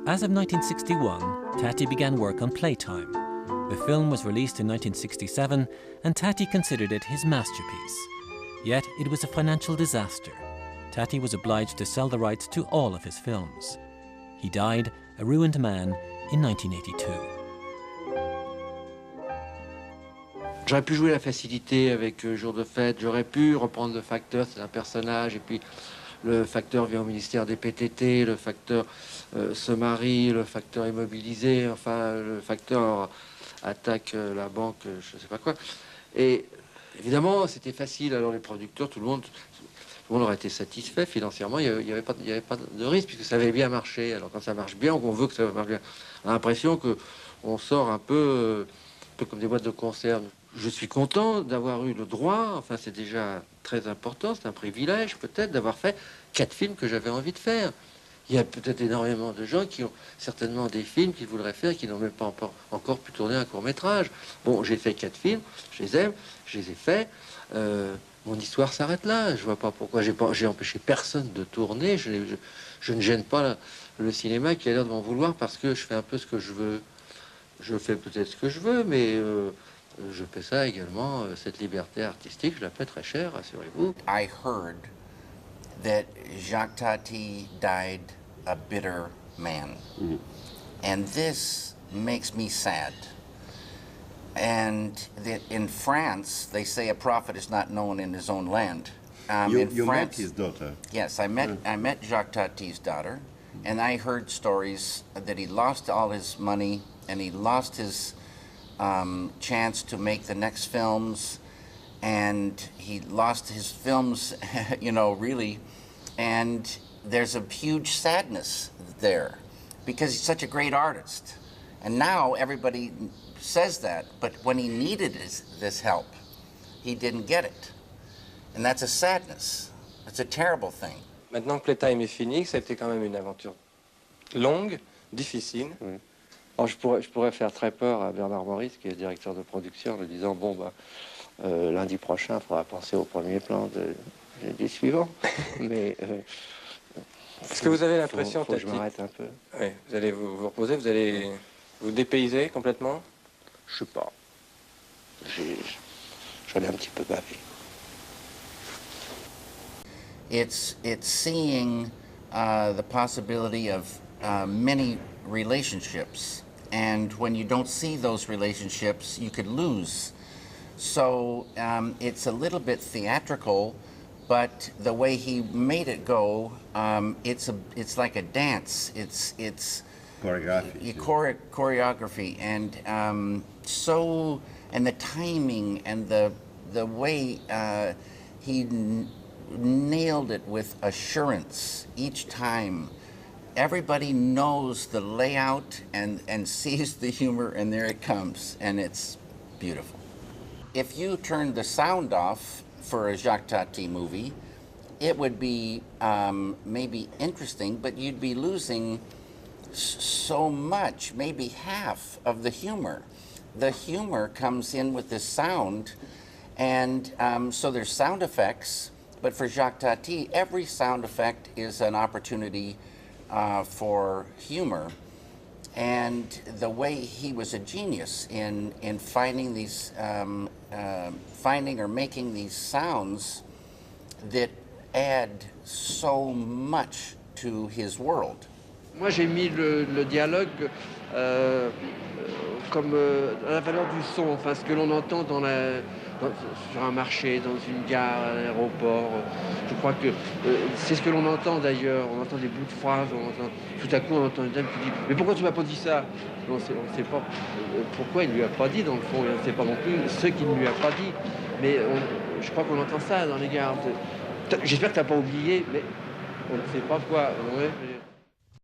As of 1961, Tati began work on Playtime. The film was released in 1967, and Tati considered it his masterpiece. Yet it was a financial disaster. Tati was obliged to sell the rights to all of his films. He died a ruined man in 1982. J'aurais pu jouer la facilité avec Jour de fête, j'aurais pu reprendre le facteur, c'est un personnage, et puis le facteur vient au ministère des PTT, le facteur se marie, le facteur est mobilisé, enfin le facteur attaque la banque, je ne sais pas quoi. Et évidemment, c'était facile, alors les producteurs, tout le monde aurait été satisfait financièrement, il n'y avait pas de risque, puisque ça avait bien marché. Alors quand ça marche bien, on veut que ça marche bien, on a l'impression qu'on sort un peu comme des boîtes de conserve. Je suis content d'avoir eu le droit, enfin c'est déjà très important, c'est un privilège peut-être d'avoir fait 4 films que j'avais envie de faire. Il y a peut-être énormément de gens qui ont certainement des films qu'ils voudraient faire, qui n'ont même pas encore pu tourner un court-métrage. Bon, j'ai fait 4 films, je les aime, je les ai faits. Mon histoire s'arrête là. Je vois pas pourquoi j'ai empêché personne de tourner. Je ne gêne pas le cinéma qui a l'air de m'en vouloir parce que je fais un peu ce que je veux. Je fais peut-être ce que je veux, mais je paie ça également, cette liberté artistique, je la paie très cher, rassurez-vous. I heard that Jacques Tati died a bitter man. Mm-hmm. And this makes me sad. And that in France, they say a prophet is not known in his own land. You met his daughter? Yes, I met Jacques Tati's daughter, and I heard stories that he lost all his money and he lost his chance to make the next films, and he lost his films, you know, really, and there's a huge sadness there because he's such a great artist. And now everybody says that, but when he needed this help, he didn't get it. And that's a sadness. It's a terrible thing. Maintenant que Playtime est fini, ça a été quand même une aventure longue, difficile. Oui. Alors je pourrais faire très peur à Bernard Maurice, qui est le directeur de production, en lui disant, bon, lundi prochain, il faudra penser au premier plan du suivant. Mais est-ce que vous avez l'impression, faut que je m'arrête un peu. Oui, vous allez vous reposer, vous allez vous dépayser complètement? Je sais pas. J'en ai un petit peu bavé. It's seeing the possibility of many relationships, and when you don't see those relationships, you could lose. So it's a little bit theatrical, but the way he made it go, it's like a dance. It's choreography. Choreography, and and the timing and the way he nailed it with assurance each time. Everybody knows the layout and sees the humor, and there it comes, and it's beautiful. If you turned the sound off for a Jacques Tati movie, it would be maybe interesting, but you'd be losing so much, maybe half of the humor. The humor comes in with the sound, and so there's sound effects, but for Jacques Tati, every sound effect is an opportunity for humor. And the way he was a genius in finding these, finding or making these sounds that add so much to his world. Moi, j'ai mis le dialogue comme à la valeur du son, enfin ce que l'on entend sur un marché, dans une gare, à l'aéroport. Je crois que c'est ce que l'on entend d'ailleurs. On entend des bouts de phrases, tout à coup on entend une dame qui dit « Mais pourquoi tu m'as pas dit ça ?» On ne sait pas pourquoi il ne lui a pas dit, dans le fond. On ne sait pas non plus ce qu'il ne lui a pas dit. Mais je crois qu'on entend ça dans les gares. J'espère que tu n'as pas oublié, mais on ne sait pas quoi. Ouais.